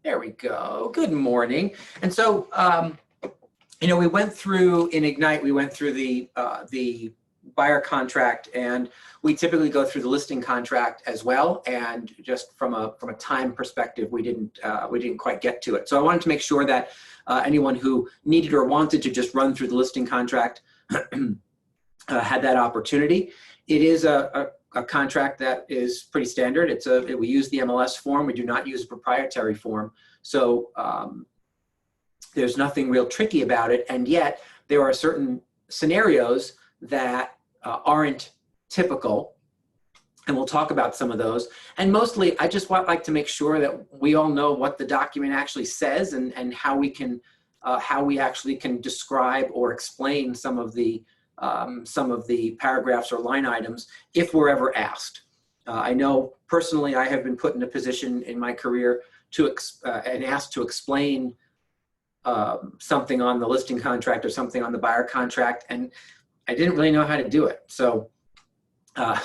There we go. Good morning. And so, we went through in Ignite, we went through the buyer contract, and we typically go through the listing contract as well. And just from a time perspective, we didn't quite get to it. So I wanted to make sure that anyone who needed or wanted to just run through the listing contract had that opportunity. It is a contract that is pretty standard. We use the MLS form. We do not use a proprietary form. So there's nothing real tricky about it. And yet there are certain scenarios that aren't typical. And we'll talk about some of those. And mostly, I just like to make sure that we all know what the document actually says and how we actually can describe or explain some of the paragraphs or line items if we're ever asked. I know personally I have been put in a position in my career and asked to explain something on the listing contract or something on the buyer contract, and I didn't really know how to do it. So and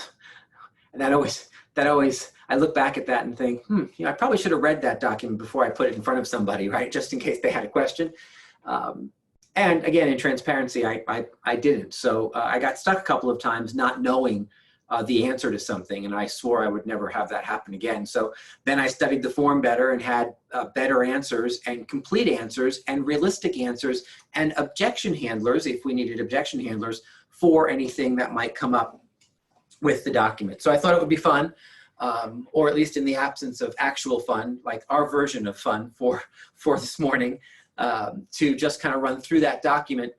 that always I look back at that and think, I probably should have read that document before I put it in front of somebody, right? Just in case they had a question. And again, in transparency, I didn't. So I got stuck a couple of times not knowing the answer to something, and I swore I would never have that happen again. So then I studied the form better and had better answers and complete answers and realistic answers and objection handlers, if we needed objection handlers, for anything that might come up with the document. So I thought it would be fun, or at least in the absence of actual fun, like our version of fun for this morning, to just kind of run through that document.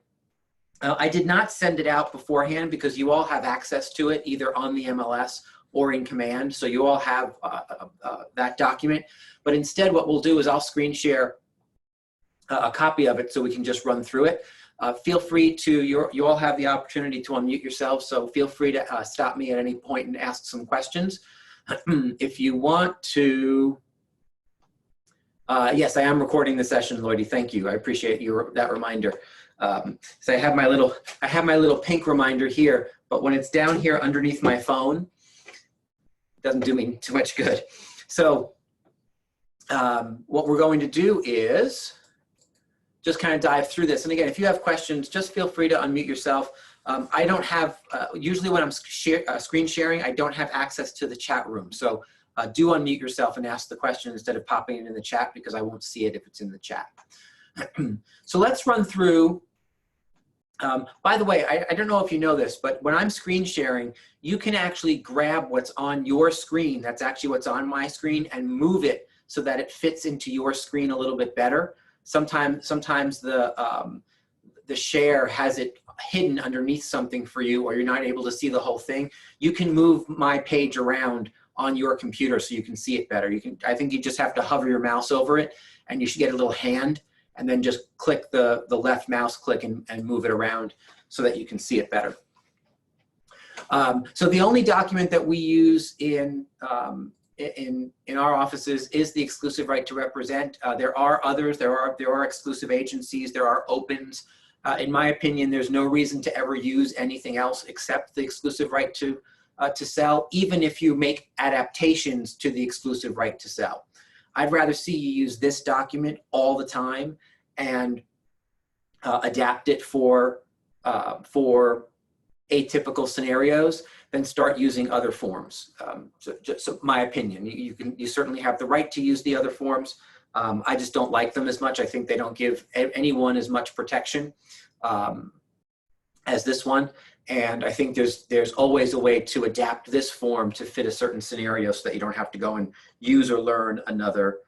I did not send it out beforehand because you all have access to it either on the MLS or in Command. So you all have that document. But instead, what we'll do is I'll screen share a copy of it so we can just run through it. Feel free to, you all have the opportunity to unmute yourselves. So feel free to stop me at any point and ask some questions. If you want to, yes, I am recording the session, Lloydie. Thank you. I appreciate that reminder. So I have my little pink reminder here, but when it's down here underneath my phone, it doesn't do me too much good. So what we're going to do is just kind of dive through this. And again, if you have questions, just feel free to unmute yourself. I don't have, usually when I'm screen sharing, I don't have access to the chat room. So do unmute yourself and ask the question instead of popping it in the chat, because I won't see it if it's in the chat. So let's run through. By the way, I don't know if you know this, but when I'm screen sharing, you can actually grab what's on your screen, that's actually what's on my screen, and move it so that it fits into your screen a little bit better. Sometimes the share has it hidden underneath something for you, or you're not able to see the whole thing. You can move my page around on your computer so you can see it better. I think you just have to hover your mouse over it, and you should get a little hand, and then just click the left mouse click and move it around so that you can see it better. So the only document that we use in our offices is the exclusive right to represent. There are others. There are exclusive agencies. There are opens. In my opinion, there's no reason to ever use anything else except the exclusive right to sell, even if you make adaptations to the exclusive right to sell. I'd rather see you use this document all the time and adapt it for atypical scenarios than start using other forms. So my opinion, you certainly have the right to use the other forms. I just don't like them as much. I think they don't give anyone as much protection as this one. And I think there's always a way to adapt this form to fit a certain scenario so that you don't have to go and use or learn another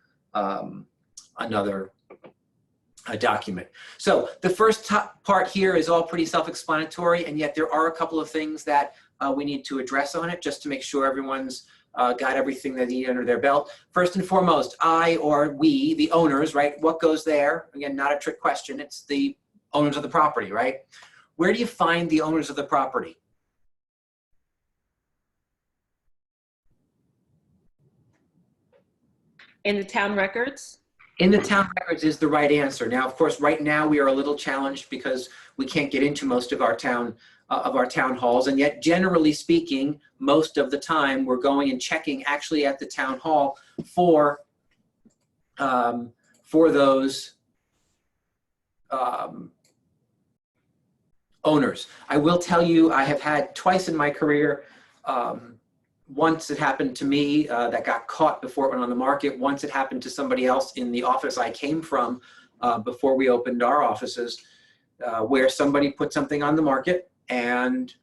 document. So the first part here is all pretty self-explanatory, and yet there are a couple of things that we need to address on it just to make sure everyone's got everything they need under their belt. First and foremost, I or we, the owners, right? What goes there? Again, not a trick question. It's the owners of the property, right? Where do you find the owners of the property? In the town records? In the town records is the right answer. Now, of course, right now we are a little challenged because we can't get into most of our town halls, and yet generally speaking, most of the time we're going and checking actually at the town hall for for those owners. I will tell you, I have had twice in my career. Once it happened to me that got caught before it went on the market. Once it happened to somebody else in the office I came from before we opened our offices, where somebody put something on the market and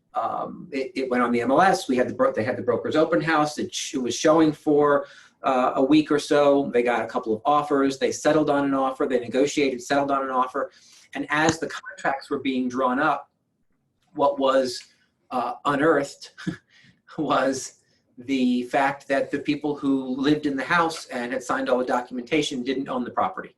it went on the MLS. They had the broker's open house. It was showing for a week or so. They got a couple of offers. They settled on an offer. They negotiated, settled on an offer. And as the contracts were being drawn up, what was unearthed was the fact that the people who lived in the house and had signed all the documentation didn't own the property.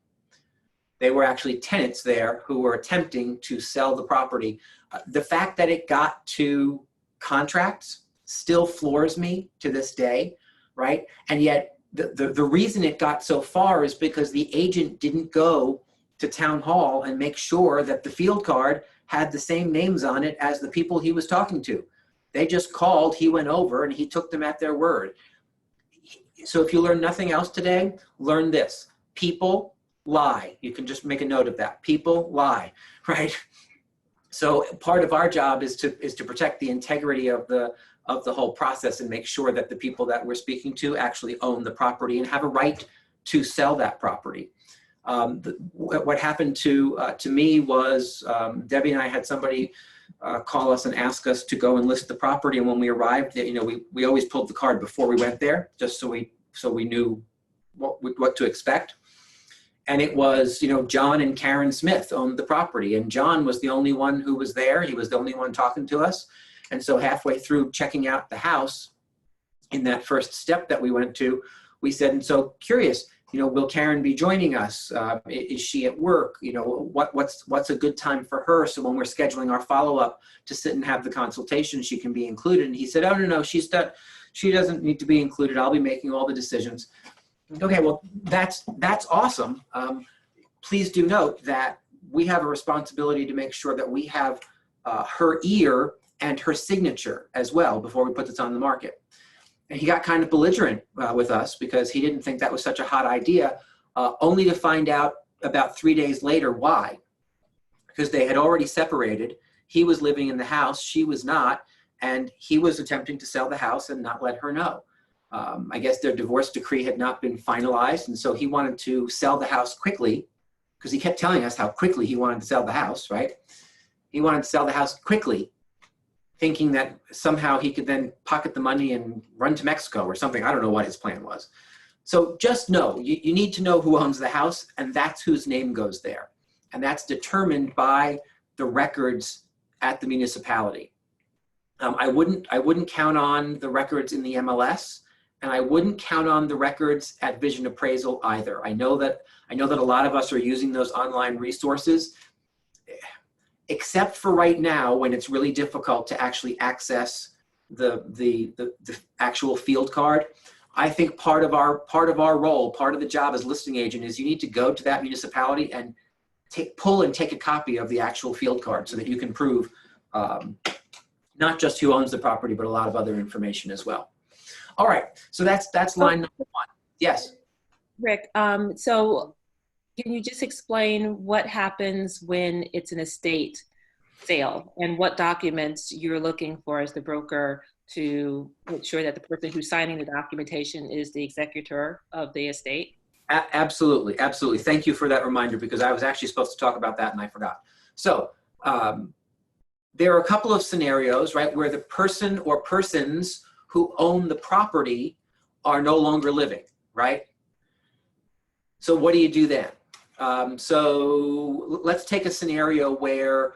They were actually tenants there who were attempting to sell the property. The fact that it got to contracts still floors me to this day, right? And yet the reason it got so far is because the agent didn't go to town hall and make sure that the field card had the same names on it as the people he was talking to. They just called, he went over, and he took them at their word. So if you learn nothing else today, learn this. People lie. You can just make a note of that. People lie, right? So part of our job is to protect the integrity of the whole process and make sure that the people that we're speaking to actually own the property and have a right to sell that property. What happened to me was Debbie and I had somebody call us and ask us to go and list the property. And when we arrived, we always pulled the card before we went there, just so we knew what to expect. And it was, John and Karen Smith owned the property, and John was the only one who was there. He was the only one talking to us. And so halfway through checking out the house, in that first step that we went to, we said, and so curious, will Karen be joining us? Is she at work? What's a good time for her? So when we're scheduling our follow-up to sit and have the consultation, she can be included. And he said, oh, no, she doesn't need to be included. I'll be making all the decisions. Okay, well, that's awesome. Please do note that we have a responsibility to make sure that we have her ear and her signature as well before we put this on the market. And he got kind of belligerent with us because he didn't think that was such a hot idea, only to find out about 3 days later why. Because they had already separated. He was living in the house, she was not, and he was attempting to sell the house and not let her know. I guess their divorce decree had not been finalized, and so he wanted to sell the house quickly because he kept telling us how quickly he wanted to sell the house, right? He wanted to sell the house quickly, thinking that somehow he could then pocket the money and run to Mexico or something. I don't know what his plan was. So just know, you need to know who owns the house, and that's whose name goes there. And that's determined by the records at the municipality. I wouldn't count on the records in the MLS, and I wouldn't count on the records at Vision Appraisal either. I know that a lot of us are using those online resources, except for right now when it's really difficult to actually access the actual field card. I think part of our role, part of the job as listing agent is you need to go to that municipality and pull and take a copy of the actual field card so that you can prove not just who owns the property, but a lot of other information as well. All right, so that's line number one. Yes. Rick, so can you just explain what happens when it's an estate sale and what documents you're looking for as the broker to make sure that the person who's signing the documentation is the executor of the estate? Absolutely, absolutely. Thank you for that reminder, because I was actually supposed to talk about that and I forgot. So there are a couple of scenarios, right, where the person or persons who own the property are no longer living, right? So what do you do then? So let's take a scenario where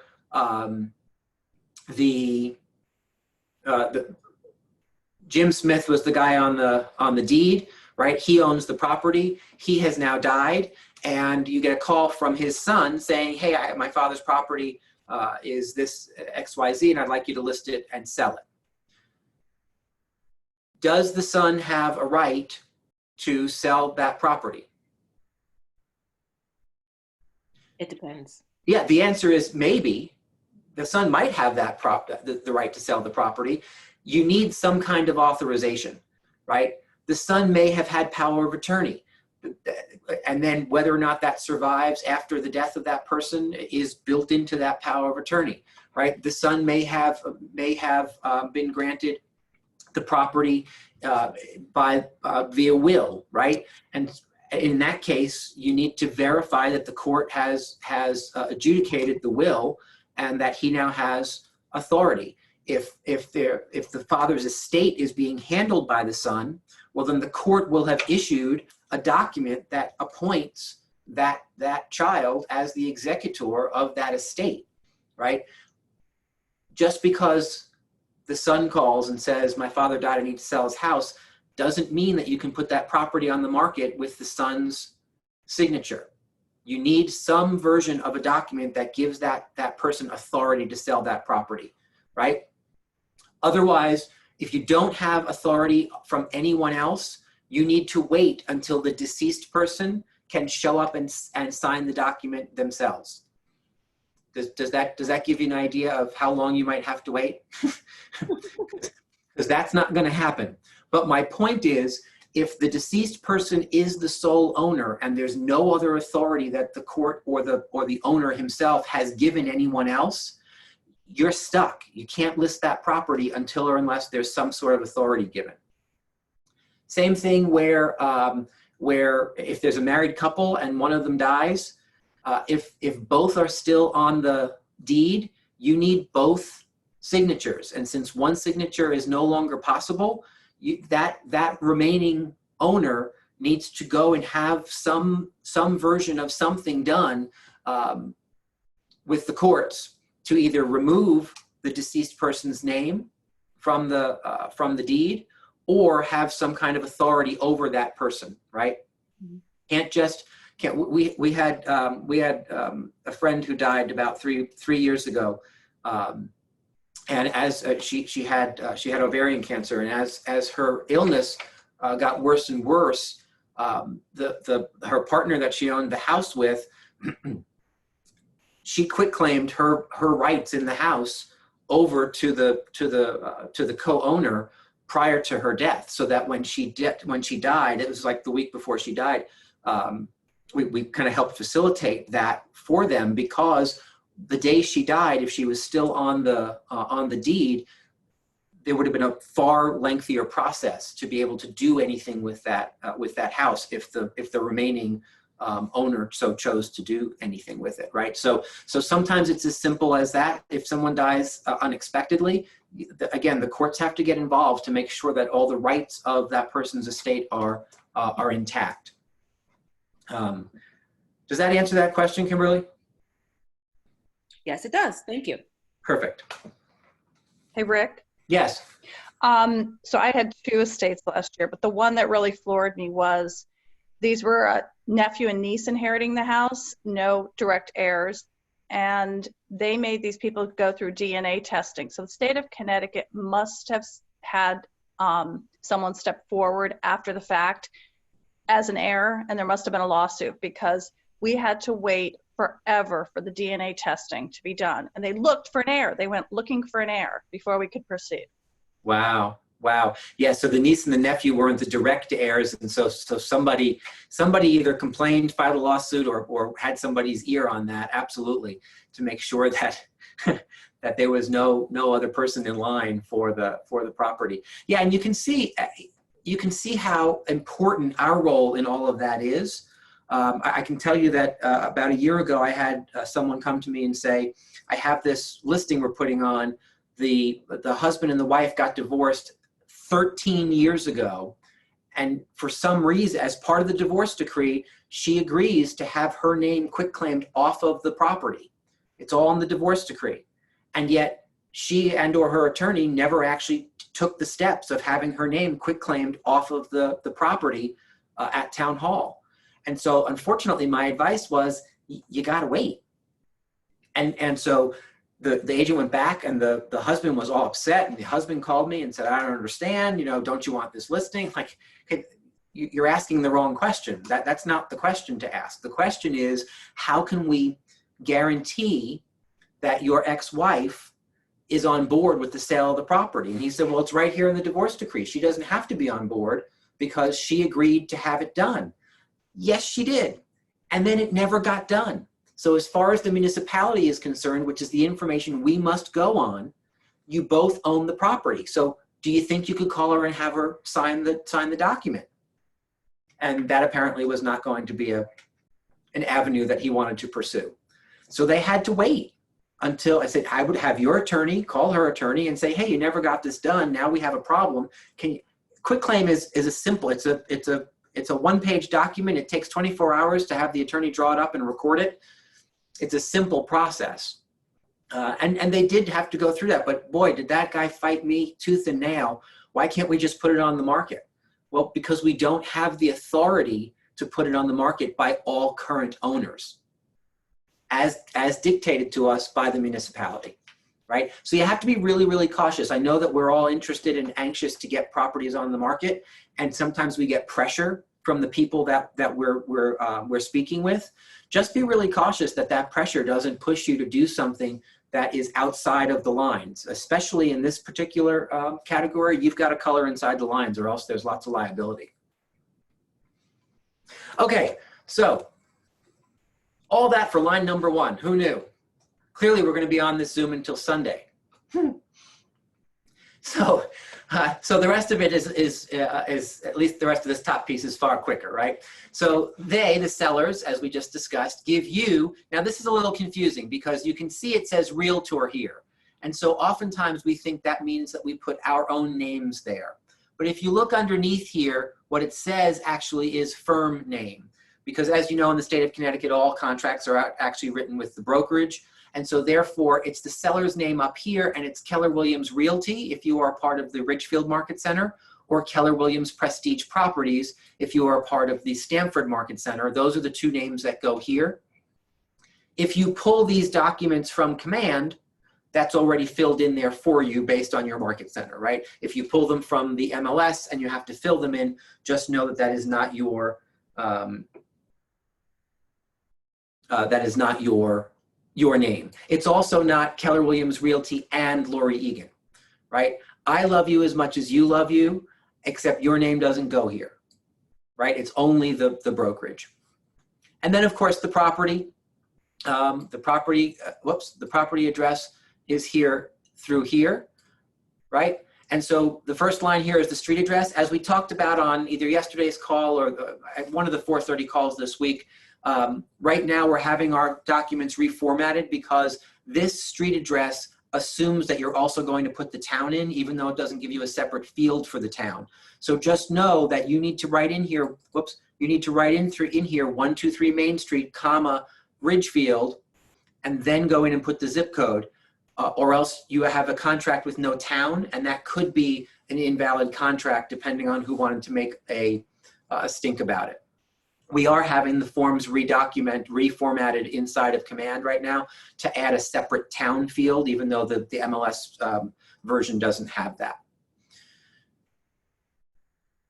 Jim Smith was the guy on the deed, right? He owns the property. He has now died, and you get a call from his son saying, hey, my father's property is this XYZ, and I'd like you to list it and sell it. Does the son have a right to sell that property? It depends. Yeah, the answer is maybe. The son might have that the right to sell the property. You need some kind of authorization, right? The son may have had power of attorney, and then whether or not that survives after the death of that person is built into that power of attorney, right? The son may have been granted the property via will, right? And in that case, you need to verify that the court has adjudicated the will and that he now has authority. If the father's estate is being handled by the son, well, then the court will have issued a document that appoints that child as the executor of that estate, right? Just because the son calls and says, my father died, I need to sell his house, doesn't mean that you can put that property on the market with the son's signature. You need some version of a document that gives that person authority to sell that property, right? Otherwise, if you don't have authority from anyone else, you need to wait until the deceased person can show up and sign the document themselves. Does that give you an idea of how long you might have to wait? Because that's not going to happen. But my point is, if the deceased person is the sole owner and there's no other authority that the court or the owner himself has given anyone else, you're stuck. You can't list that property until or unless there's some sort of authority given. Same thing where if there's a married couple and one of them dies, if both are still on the deed, you need both signatures. And since one signature is no longer possible, that remaining owner needs to go and have some version of something done with the courts to either remove the deceased person's name from the deed or have some kind of authority over that person, right? Mm-hmm. We had a friend who died about three years ago, and as she had ovarian cancer, and as her illness got worse and worse, her partner that she owned the house with, she quitclaimed her rights in the house over to the co-owner prior to her death, so that when she died, it was like the week before she died, we kind of helped facilitate that for them, because the day she died, if she was still on the deed, there would have been a far lengthier process to be able to do anything with that house if the remaining owner so chose to do anything with it, right? So sometimes it's as simple as that. If someone dies unexpectedly, again, the courts have to get involved to make sure that all the rights of that person's estate are intact. Does that answer that question, Kimberly? Yes, it does. Thank you. Perfect. Hey, Rick. Yes. So I had 2 estates last year, but the one that really floored me was these were a nephew and niece inheriting the house, no direct heirs, and they made these people go through DNA testing. So the state of Connecticut must have had someone step forward after the fact as an heir, and there must have been a lawsuit because we had to wait forever for the DNA testing to be done. And they looked for an heir. They went looking for an heir before we could proceed. Wow. Yeah, so the niece and the nephew weren't the direct heirs, and so somebody either complained, filed a lawsuit, or had somebody's ear on that, absolutely, to make sure that that there was no other person in line for the property. Yeah, and you can see how important our role in all of that is. I can tell you that about a year ago, I had someone come to me and say, I have this listing we're putting on. The husband and the wife got divorced 13 years ago. And for some reason, as part of the divorce decree, she agrees to have her name quitclaimed off of the property. It's all in the divorce decree. And yet she and or her attorney never actually took the steps of having her name quitclaimed off of the property at town hall. And so unfortunately, my advice was, you gotta wait. And so the agent went back, and the husband was all upset, and the husband called me and said, I don't understand, don't you want this listing? Like, hey, you're asking the wrong question. That's not the question to ask. The question is, how can we guarantee that your ex-wife is on board with the sale of the property? And he said, well, it's right here in the divorce decree. She doesn't have to be on board because she agreed to have it done. Yes, she did. And then it never got done. So as far as the municipality is concerned, which is the information we must go on, you both own the property. So do you think you could call her and have her sign the document? And that apparently was not going to be an avenue that he wanted to pursue. So they had to wait until I said, I would have your attorney call her attorney and say, hey, you never got this done. Now we have a problem. Can you, quitclaim is a simple, it's a one-page document. It takes 24 hours to have the attorney draw it up and record it. It's a simple process. And they did have to go through that, but boy, did that guy fight me tooth and nail. Why can't we just put it on the market? Well, because we don't have the authority to put it on the market by all current owners, as dictated to us by the municipality, right? So you have to be really, really cautious. I know that we're all interested and anxious to get properties on the market, and sometimes we get pressure from the people that we're speaking with. Just be really cautious that pressure doesn't push you to do something that is outside of the lines, especially in this particular category. You've got to color inside the lines, or else there's lots of liability. Okay, so all that for line number 1. Who knew? Clearly, we're going to be on this Zoom until Sunday. So the rest of it is at least the rest of this top piece is far quicker, right? So they, the sellers, as we just discussed, give you, now this is a little confusing because you can see it says Realtor here. And so oftentimes we think that means that we put our own names there. But if you look underneath here, what it says actually is firm name. Because as you know, in the state of Connecticut, all contracts are actually written with the brokerage. And so therefore, it's the seller's name up here, and it's Keller Williams Realty if you are part of the Ridgefield Market Center, or Keller Williams Prestige Properties if you are a part of the Stamford Market Center. Those are the 2 names that go here. If you pull these documents from Command, that's already filled in there for you based on your market center, right? If you pull them from the MLS and you have to fill them in, just know that that is not your your name. It's also not Keller Williams Realty and Lori Egan, right? I love you as much as you love you, except your name doesn't go here, right? It's only the brokerage. And then of course the property address is here through here, right? And so the first line here is the street address. As we talked about on either yesterday's call or one of the 4:30 calls this week, right now we're having our documents reformatted because this street address assumes that you're also going to put the town in, even though it doesn't give you a separate field for the town. So just know that you need to write in here, you need to write in here 123 Main Street, comma, Ridgefield, and then go in and put the zip code, or else you have a contract with no town, and that could be an invalid contract depending on who wanted to make a stink about it. We are having the forms reformatted inside of Command right now to add a separate town field, even though the MLS version doesn't have that.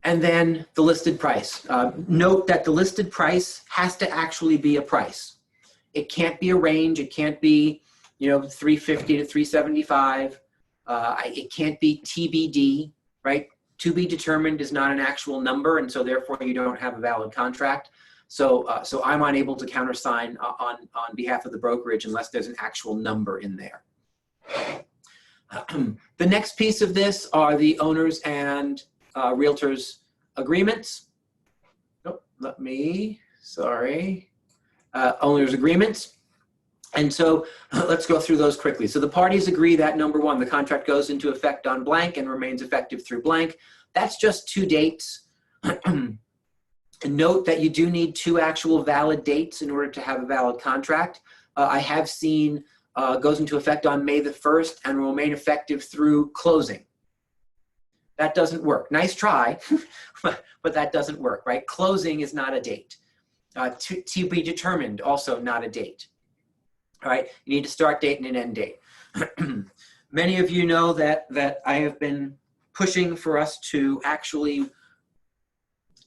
And then the listed price. Note that the listed price has to actually be a price. It can't be a range. It can't be, you know, 350 to 375. It can't be TBD, right? To be determined is not an actual number, and so therefore you don't have a valid contract. So I'm unable to countersign on behalf of the brokerage unless there's an actual number in there. The next piece of this are the owners and realtors agreements. Owners agreements. And so let's go through those quickly. So the parties agree that number 1, the contract goes into effect on blank and remains effective through blank. That's just 2 dates. Note that you do need 2 actual valid dates in order to have a valid contract. I have seen goes into effect on May the 1st and will remain effective through closing. That doesn't work. Nice try, but that doesn't work, right? Closing is not a date. To be determined, also not a date. All right, you need a start date and an end date. Many of you know that I have been pushing for us to actually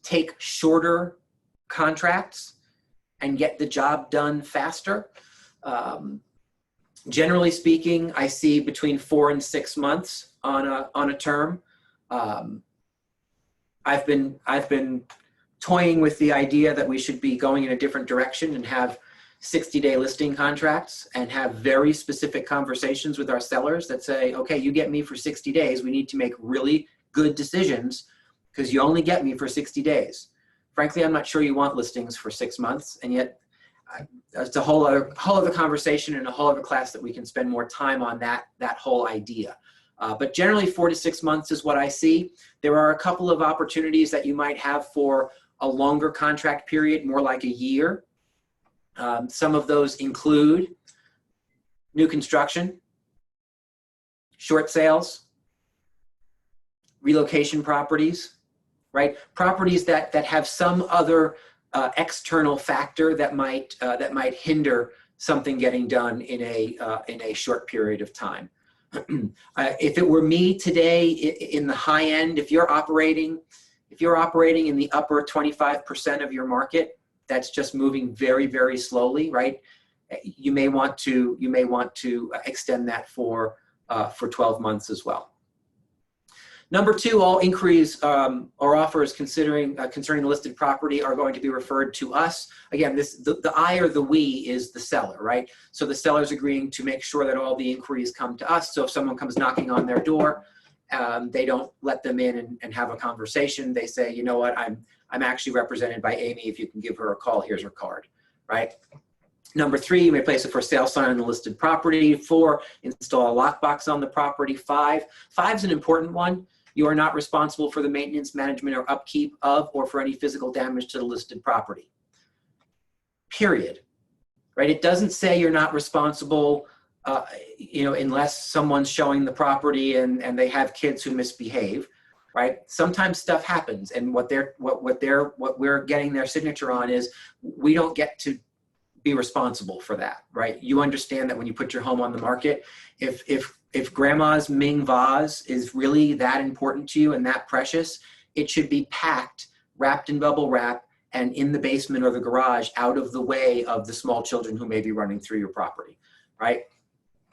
take shorter contracts and get the job done faster. Generally speaking, I see between 4 and 6 months on a term. I've been toying with the idea that we should be going in a different direction and have 60-day listing contracts and have very specific conversations with our sellers that say, okay, you get me for 60 days. We need to make really good decisions because you only get me for 60 days. Frankly, I'm not sure you want listings for 6 months, and yet it's a whole other conversation and a whole other class that we can spend more time on that whole idea. But generally 4 to 6 months is what I see. There are a couple of opportunities that you might have for a longer contract period, more like a year. Some of those include new construction, short sales, relocation properties, right? Properties that have some other external factor that might hinder something getting done in a short period of time. If it were me today in the high end, if you're operating in the upper 25% of your market, that's just moving very, very slowly, right? You may want to extend that for 12 months as well. Number 2, all inquiries or offers concerning the listed property are going to be referred to us. Again, the I or the we is the seller, right? So the seller's agreeing to make sure that all the inquiries come to us. So if someone comes knocking on their door, they don't let them in and have a conversation. They say, you know what, I'm actually represented by Amy. If you can give her a call, here's her card, right? Number 3, you may place a for sale sign on the listed property. 4, install a lockbox on the property. 5 is an important one. You are not responsible for the maintenance, management, or upkeep of or for any physical damage to the listed property. Period. Right? It doesn't say you're not responsible, unless someone's showing the property and they have kids who misbehave. Right? Sometimes stuff happens, and what we're getting their signature on is we don't get to be responsible for that. Right? You understand that when you put your home on the market, if grandma's Ming vase is really that important to you and that precious, it should be packed, wrapped in bubble wrap, and in the basement or the garage, out of the way of the small children who may be running through your property, right?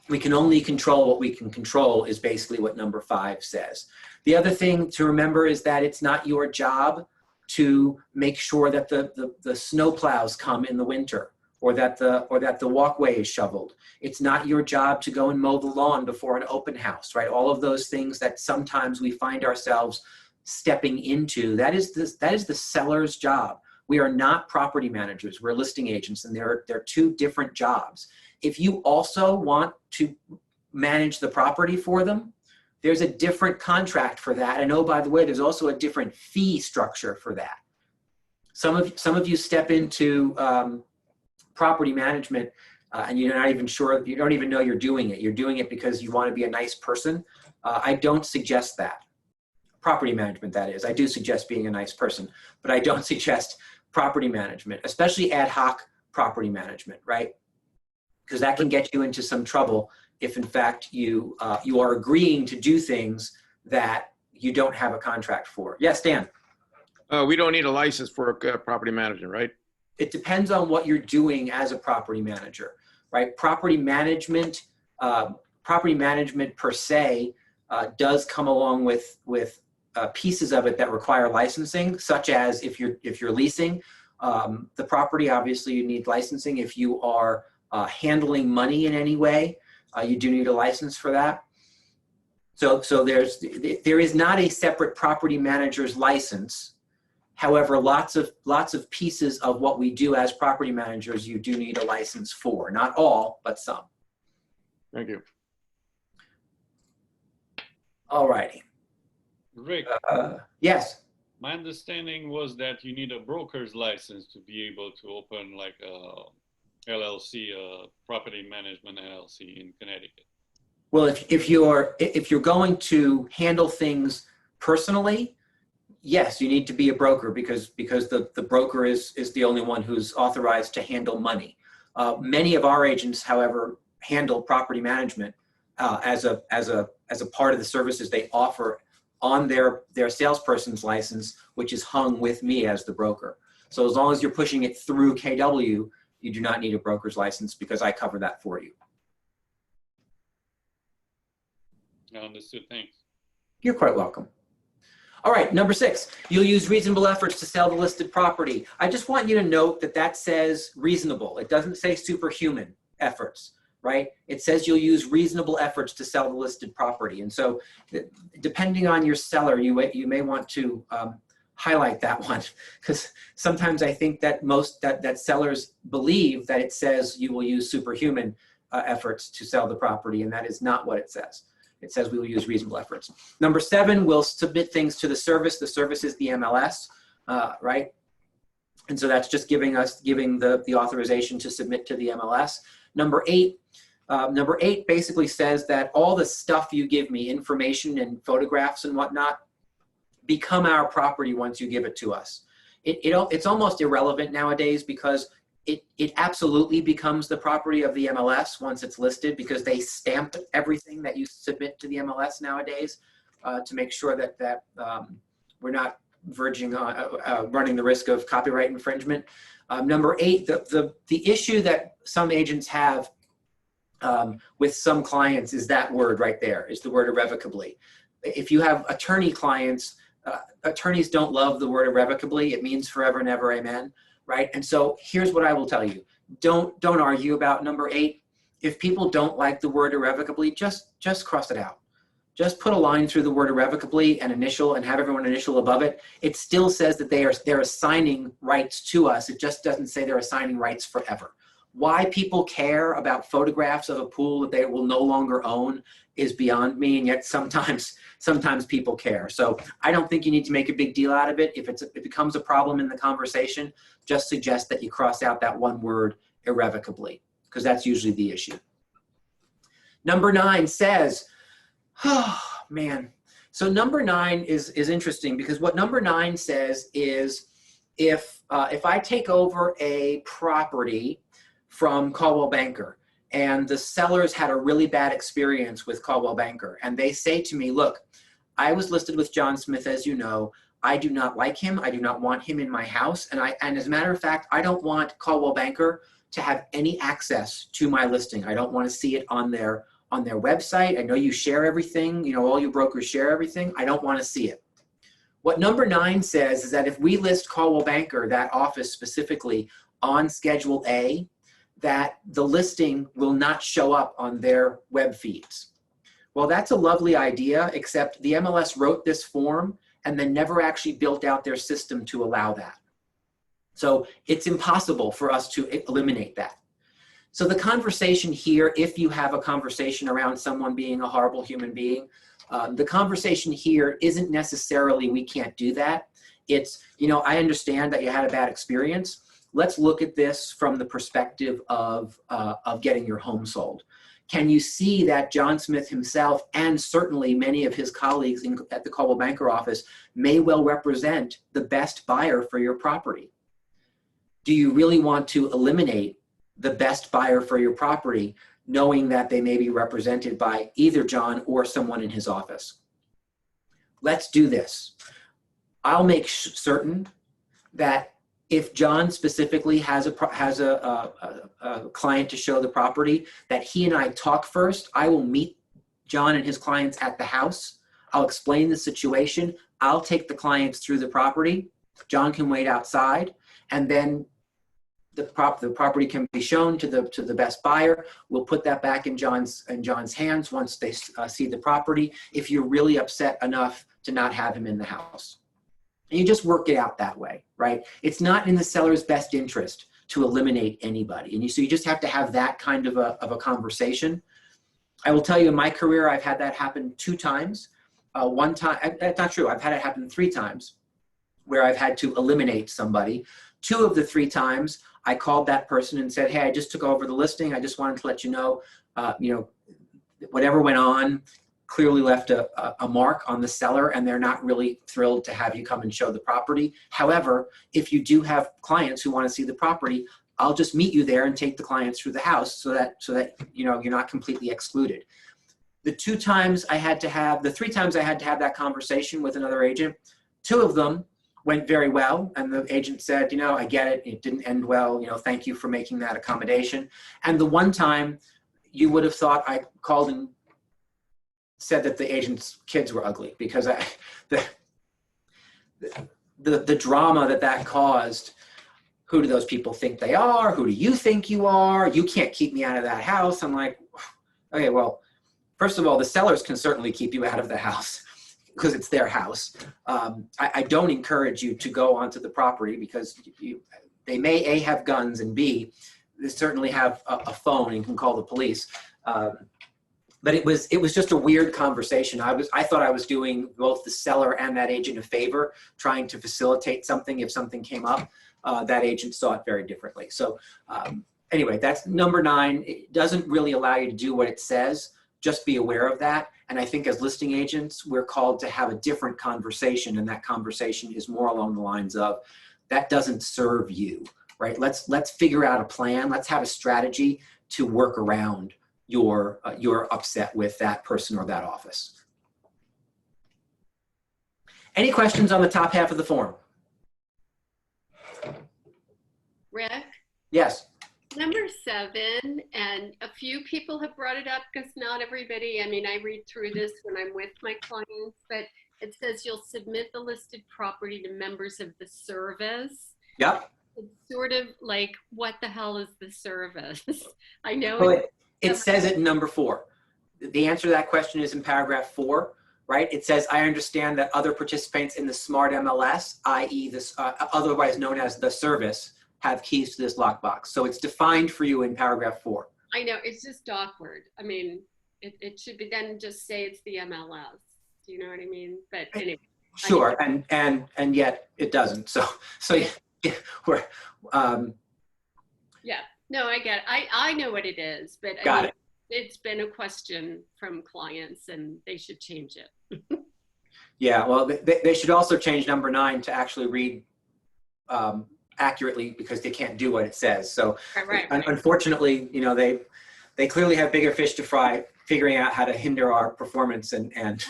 We can only control what we can control is basically what number 5 says. The other thing to remember is that it's not your job to make sure that the snow plows come in the winter, or that the walkway is shoveled. It's not your job to go and mow the lawn before an open house, right? All of those things that sometimes we find ourselves stepping into, that is the seller's job. We are not property managers, we're listing agents, and they're 2 different jobs. If you also want to manage the property for them, there's a different contract for that. And oh, by the way, there's also a different fee structure for that. Some of you step into property management and you're not even sure, you don't even know you're doing it. You're doing it because you want to be a nice person. I don't suggest that. Property management, that is. I do suggest being a nice person, but I don't suggest property management, especially ad hoc property management, right? Because that can get you into some trouble if in fact you are agreeing to do things that you don't have a contract for. Yes, Dan? We don't need a license for property management, right? It depends on what you're doing as a property manager, right? Property management per se does come along with pieces of it that require licensing, such as if you're leasing the property, obviously you need licensing. If you are handling money in any way, you do need a license for that. So there is not a separate property manager's license. However, lots of pieces of what we do as property managers, you do need a license for. Not all, but some. Thank you. All righty. Rick, yes. my understanding was that you need a broker's license to be able to open like a LLC, a property management LLC in Connecticut. Well, if you're going to handle things personally, yes, you need to be a broker because the broker is the only one who's authorized to handle money. Many of our agents, however, handle property management as a part of the services they offer on their salesperson's license, which is hung with me as the broker. So as long as you're pushing it through KW, you do not need a broker's license because I cover that for you. Understood, thanks. You're quite welcome. All right, number 6, you'll use reasonable efforts to sell the listed property. I just want you to note that that says reasonable. It doesn't say superhuman efforts, right? It says you'll use reasonable efforts to sell the listed property. And so depending on your seller, you may want to highlight that one, because sometimes I think that that sellers believe that it says you will use superhuman efforts to sell the property, and that is not what it says. It says we will use reasonable efforts. Number 7, we'll submit things to the service. The service is the MLS, right? And so that's just giving the authorization to submit to the MLS. Number 8 basically says that all the stuff you give me, information and photographs and whatnot, become our property once you give it to us. It's almost irrelevant nowadays, because it absolutely becomes the property of the MLS once it's listed, because they stamp everything that you submit to the MLS nowadays to make sure that we're not verging on running the risk of copyright infringement. Number 8, the issue that some agents have with some clients is that word right there, is the word irrevocably. If you have attorney clients, attorneys don't love the word irrevocably. It means forever and ever, amen. Right? And so here's what I will tell you. Don't argue about number 8. If people don't like the word irrevocably, just cross it out. Just put a line through the word irrevocably, an initial, and have everyone initial above it. It still says that they're assigning rights to us. It just doesn't say they're assigning rights forever. Why people care about photographs of a pool that they will no longer own is beyond me, and yet sometimes people care. So I don't think you need to make a big deal out of it. If it becomes a problem in the conversation, just suggest that you cross out that one word, irrevocably, because that's usually the issue. Number 9 says, oh man. So number 9 is interesting, because what number 9 says is if I take over a property from Coldwell Banker, and the sellers had a really bad experience with Coldwell Banker, and they say to me, look, I was listed with John Smith, as you know. I do not like him. I do not want him in my house. And as a matter of fact, I don't want Coldwell Banker to have any access to my listing. I don't want to see it on their website. I know you share everything. You know, all you brokers share everything. I don't want to see it. What number 9 says is that if we list Coldwell Banker, that office specifically, on Schedule A, that the listing will not show up on their web feeds. Well, that's a lovely idea, except the MLS wrote this form and then never actually built out their system to allow that. So it's impossible for us to eliminate that. So the conversation here, if you have a conversation around someone being a horrible human being, the conversation here isn't necessarily we can't do that. It's, you know, I understand that you had a bad experience. Let's look at this from the perspective of getting your home sold. Can you see that John Smith himself, and certainly many of his colleagues at the Coldwell Banker office, may well represent the best buyer for your property? Do you really want to eliminate the best buyer for your property, knowing that they may be represented by either John or someone in his office? Let's do this. I'll make certain that if John specifically has a client to show the property, that he and I talk first. I will meet John and his clients at the house. I'll explain the situation. I'll take the clients through the property. John can wait outside, and then the property can be shown to the best buyer. We'll put that back in John's hands once they see the property, if you're really upset enough to not have him in the house. And you just work it out that way, right? It's not in the seller's best interest to eliminate anybody. And so you just have to have that kind of a conversation. I will tell you, in my career, I've had that happen 2 times. One time, that's not true. I've had it happen 3 times where I've had to eliminate somebody. 2 of the 3 times, I called that person and said, hey, I just took over the listing. I just wanted to let you know, whatever went on clearly left a mark on the seller, and they're not really thrilled to have you come and show the property. However, if you do have clients who want to see the property, I'll just meet you there and take the clients through the house so that you're not completely excluded. The 3 times I had to have that conversation with another agent, 2 of them went very well, and the agent said, I get it, it didn't end well, thank you for making that accommodation. And the one time, you would have thought I called and said that the agent's kids were ugly, because the drama that caused. Who do those people think they are? Who do you think you are? You can't keep me out of that house. I'm like, okay, well, first of all, the sellers can certainly keep you out of the house because it's their house. I don't encourage you to go onto the property because they may A, have guns, and B, they certainly have a phone and can call the police. But it was just a weird conversation. I thought I was doing both the seller and that agent a favor, trying to facilitate something if something came up. That agent saw it very differently. So anyway, that's number 9. It doesn't really allow you to do what it says. Just be aware of that. And I think as listing agents, we're called to have a different conversation. And that conversation is more along the lines of, that doesn't serve you, right? Let's figure out a plan. Let's have a strategy to work around your upset with that person or that office. Any questions on the top half of the form? Rick, Yes. number 7, and a few people have brought it up because not everybody, I mean, I read through this when I'm with my clients, but it says you'll submit the listed property to members of the service. Yep. It's sort of like, what the hell is the service? I know. Well, it says it in number 4. The answer to that question is in paragraph 4, right? It says, I understand that other participants in the SMART MLS, i.e. this, otherwise known as the service, have keys to this lockbox. So it's defined for you in paragraph 4. I know, it's just awkward. I mean, it should be then just say it's the MLS. Do you know what I mean? But anyway. Sure, and yet it doesn't. So yeah, we're Yeah, no, I get it. I know what it is, but I got mean, it. It's been a question from clients and they should change it. Yeah, well, they should also change number 9 to actually read accurately because they can't do what it says. So Right. Unfortunately, you know, they clearly have bigger fish to fry figuring out how to hinder our performance and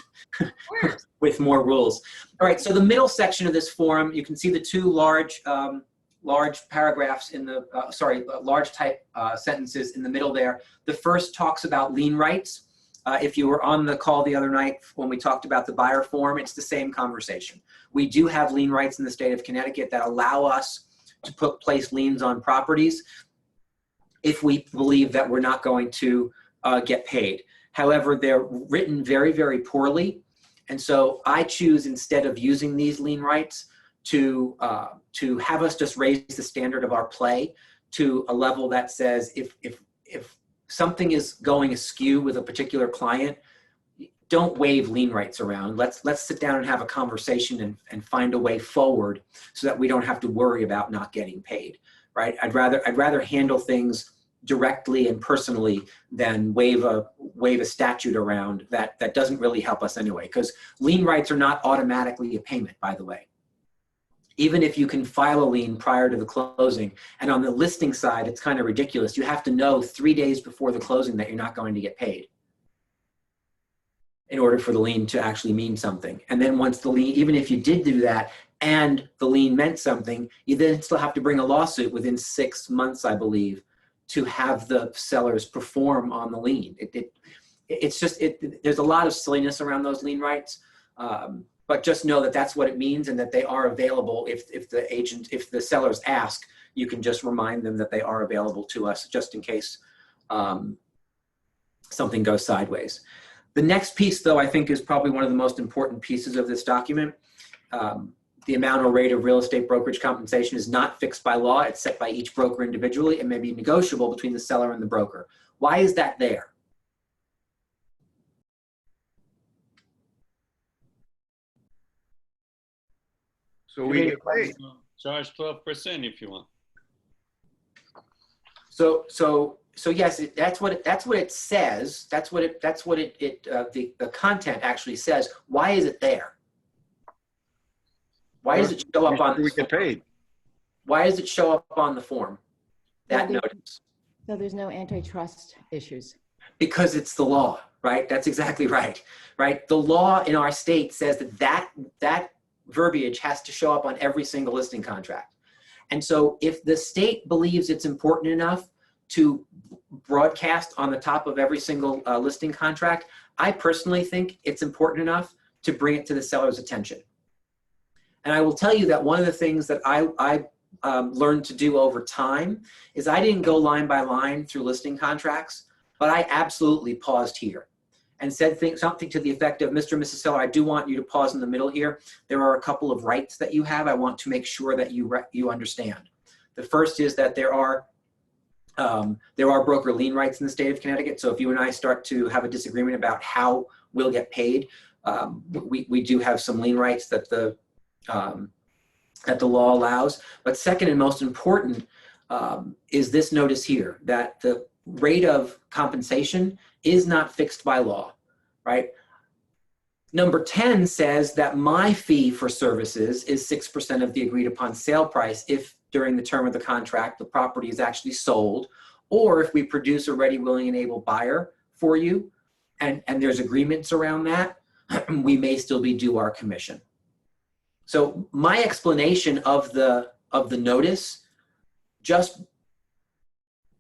with more rules. All right, so the middle section of this form, you can see the 2 large paragraphs in the, large type sentences in the middle there. The first talks about lien rights. If you were on the call the other night when we talked about the buyer form, it's the same conversation. We do have lien rights in the state of Connecticut that allow us to place liens on properties if we believe that we're not going to get paid. However, they're written very, very poorly. And so I choose, instead of using these lien rights, to have us just raise the standard of our play to a level that says if something is going askew with a particular client, don't wave lien rights around. Let's sit down and have a conversation and find a way forward so that we don't have to worry about not getting paid, right? I'd rather handle things directly and personally than wave a statute around that doesn't really help us anyway, because lien rights are not automatically a payment, by the way. Even if you can file a lien prior to the closing, and on the listing side, it's kind of ridiculous. You have to know 3 days before the closing that you're not going to get paid in order for the lien to actually mean something. And then once the lien, even if you did do that and the lien meant something, you then still have to bring a lawsuit within 6 months, I believe, to have the sellers perform on the lien. There's a lot of silliness around those lien rights. But just know that that's what it means and that they are available. If the sellers ask, you can just remind them that they are available to us just in case something goes sideways. The next piece, though, I think is probably one of the most important pieces of this document. The amount or rate of real estate brokerage compensation is not fixed by law. It's set by each broker individually and may be negotiable between the seller and the broker. Why is that there? So we get paid. Charge 12% if you want. So yes, that's what it says. That's what the content actually says. Why is it there? Why does it show up on? We get paid. Why does it show up on the form? That notice. So there's no antitrust issues. Because it's the law, right? That's exactly right. Right. The law in our state says that verbiage has to show up on every single listing contract. And so if the state believes it's important enough to broadcast on the top of every single listing contract, I personally think it's important enough to bring it to the seller's attention. And I will tell you that one of the things that I learned to do over time is I didn't go line by line through listing contracts, but I absolutely paused here and said something to the effect of, Mr. and Mrs. Seller, I do want you to pause in the middle here. There are a couple of rights that you have. I want to make sure that you understand. The first is that there are broker lien rights in the state of Connecticut. So if you and I start to have a disagreement about how we'll get paid, we do have some lien rights that the law allows. But second and most important is this notice here, that the rate of compensation is not fixed by law, right? Number 10 says that my fee for services is 6% of the agreed upon sale price if during the term of the contract the property is actually sold, or if we produce a ready, willing, and able buyer for you, and there's agreements around that, we may still be due our commission. So my explanation of the notice just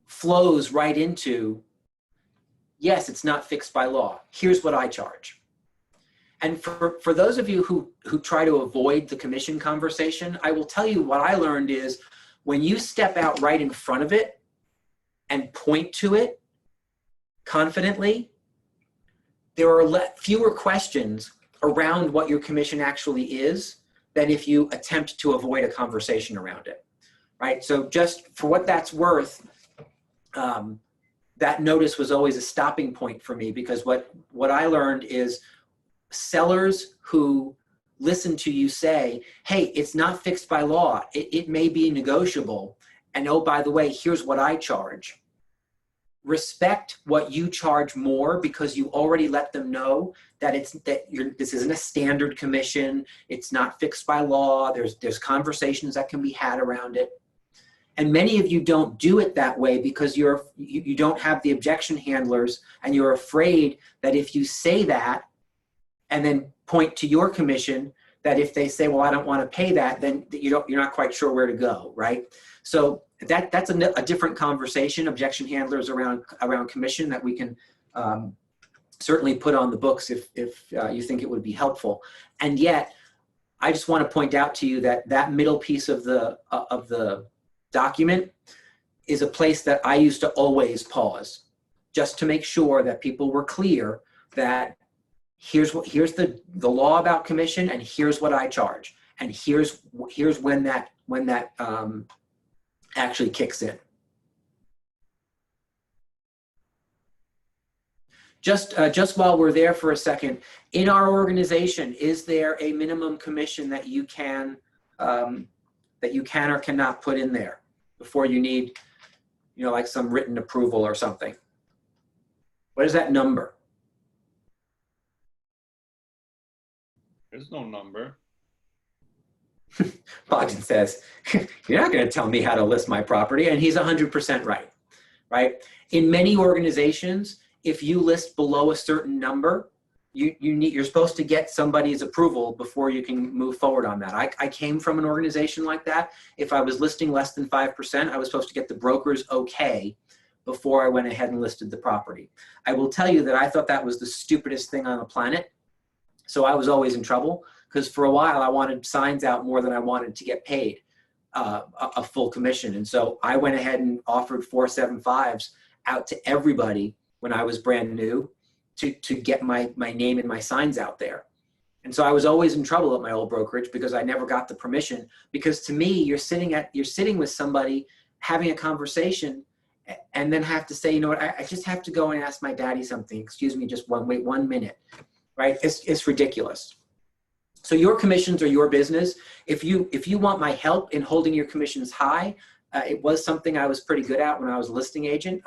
flows right into, yes, it's not fixed by law. Here's what I charge. And for those of you who try to avoid the commission conversation, I will tell you what I learned is when you step out right in front of it and point to it confidently, there are fewer questions around what your commission actually is than if you attempt to avoid a conversation around it, right? So just for what that's worth, that notice was always a stopping point for me, because what I learned is sellers who listen to you say, hey, it's not fixed by law, it may be negotiable, and oh, by the way, here's what I charge. Respect what you charge more, because you already let them know that this isn't a standard commission, it's not fixed by law, there's conversations that can be had around it. And many of you don't do it that way because you don't have the objection handlers, and you're afraid that if you say that and then point to your commission, that if they say, well, I don't want to pay that, then you're not quite sure where to go, right? So that's a different conversation, objection handlers around commission, that we can certainly put on the books if you think it would be helpful. And yet, I just want to point out to you that middle piece of the document is a place that I used to always pause, just to make sure that people were clear that here's the law about commission, and here's what I charge, and here's when that actually kicks in. Just while we're there for a second, in our organization, is there a minimum commission that you can or cannot put in there before you need, like some written approval or something? What is that number? There's no number. Bogdan says, you're not going to tell me how to list my property, and he's 100% right? In many organizations, if you list below a certain number, you're supposed to get somebody's approval before you can move forward on that. I came from an organization like that. If I was listing less than 5%, I was supposed to get the broker's okay before I went ahead and listed the property. I will tell you that I thought that was the stupidest thing on the planet. So I was always in trouble, because for a while I wanted signs out more than I wanted to get paid a full commission. And so I went ahead and offered 475s out to everybody when I was brand new to get my name and my signs out there. And so I was always in trouble at my old brokerage because I never got the permission, because to me, you're sitting with somebody having a conversation and then have to say, you know what, I just have to go and ask my daddy something. Excuse me, just wait 1 minute, right? It's ridiculous. So your commissions are your business. If you want my help in holding your commissions high, it was something I was pretty good at when I was a listing agent.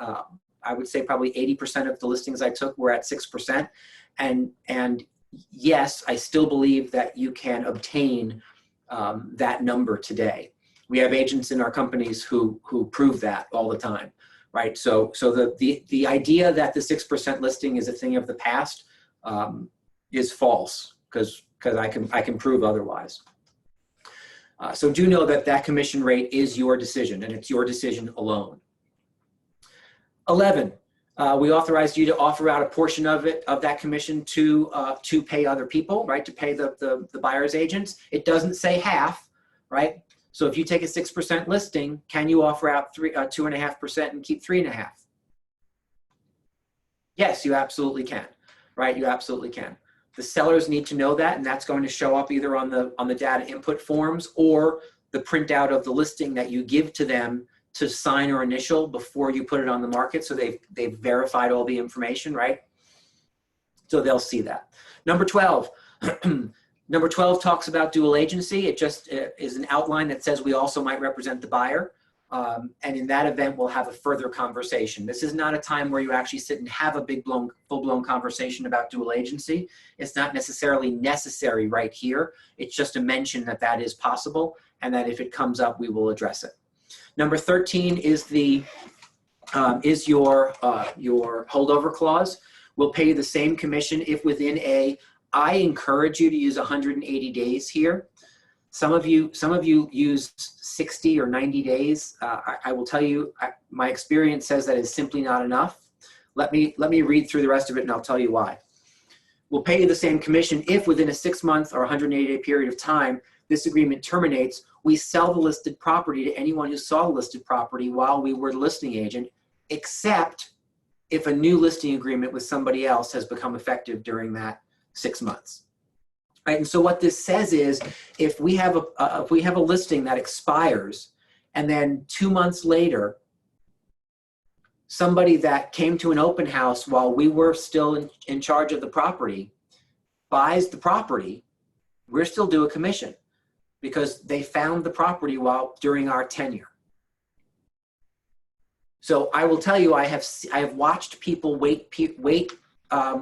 I would say probably 80% of the listings I took were at 6%. And yes, I still believe that you can obtain that number today. We have agents in our companies who prove that all the time, right? So the idea that the 6% listing is a thing of the past is false, because I can prove otherwise. So do know that commission rate is your decision, and it's your decision alone. 11, We authorized you to offer out a portion of that commission to pay other people, right? To pay the buyer's agents. It doesn't say half, right? So if you take a 6% listing, can you offer out 2.5% and keep 3.5%? Yes, you absolutely can, right? You absolutely can. The sellers need to know that, and that's going to show up either on the data input forms or the printout of the listing that you give to them to sign or initial before you put it on the market. So they've verified all the information, right? So they'll see that. Number 12. Number 12 talks about dual agency. It just is an outline that says we also might represent the buyer. And in that event, we'll have a further conversation. This is not a time where you actually sit and have a full-blown conversation about dual agency. It's not necessarily necessary right here. It's just a mention that that is possible, and that if it comes up, we will address it. Number 13 is your holdover clause. We'll pay you the same commission if within I encourage you to use 180 days here. Some of you use 60 or 90 days. I will tell you, my experience says that is simply not enough. Let me read through the rest of it and I'll tell you why. We'll pay you the same commission if within a 6-month or 180-day period of time this agreement terminates, we sell the listed property to anyone who saw the listed property while we were the listing agent, except if a new listing agreement with somebody else has become effective during that 6 months. Right? And so what this says is, if we have a listing that expires, and then 2 months later, somebody that came to an open house while we were still in charge of the property buys the property, we're still due a commission because they found the property during our tenure. So I will tell you, I have watched people wait